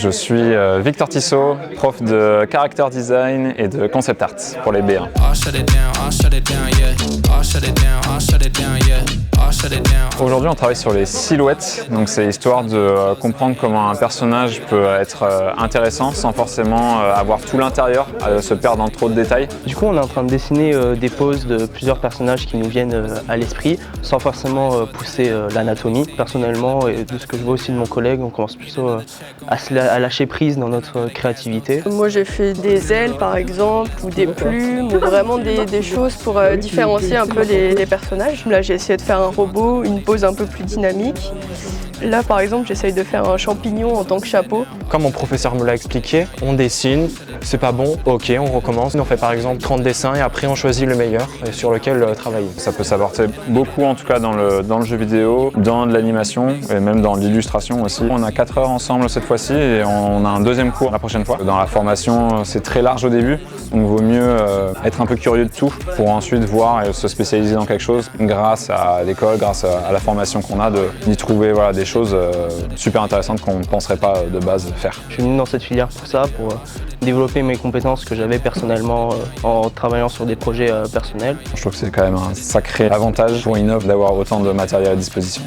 Je suis Victor Tissot, prof de character design et de concept art pour les B1. Aujourd'hui, on travaille sur les silhouettes, donc c'est histoire de comprendre comment un personnage peut être intéressant sans forcément avoir tout l'intérieur, se perdre dans trop de détails. Du coup, on est en train de dessiner des poses de plusieurs personnages qui nous viennent à l'esprit, sans forcément pousser l'anatomie. Personnellement, et de ce que je vois aussi de mon collègue, on commence plutôt à lâcher prise dans notre créativité. Moi, j'ai fait des ailes, par exemple, ou des plumes, ou vraiment des choses pour différencier un peu les personnages. Là, j'ai essayé de faire un robot, une pose un peu plus dynamique. Là, par exemple, j'essaye de faire un champignon en tant que chapeau. Comme mon professeur me l'a expliqué, on dessine, c'est pas bon, ok, on recommence. On fait par exemple 30 dessins et après on choisit le meilleur sur lequel travailler. Ça peut s'apporter beaucoup, en tout cas dans le jeu vidéo, dans de l'animation et même dans l'illustration aussi. On a 4 heures ensemble cette fois-ci et on a un deuxième cours la prochaine fois. Dans la formation, c'est très large au début, donc il vaut mieux être un peu curieux de tout pour ensuite voir et se spécialiser dans quelque chose grâce à l'école, grâce à la formation qu'on a, d'y trouver des choses super intéressantes qu'on ne penserait pas de base faire. Je suis venu dans cette filière pour ça, pour développer mes compétences que j'avais personnellement en travaillant sur des projets personnels. Je trouve que c'est quand même un sacré avantage pour Innov d'avoir autant de matériel à disposition.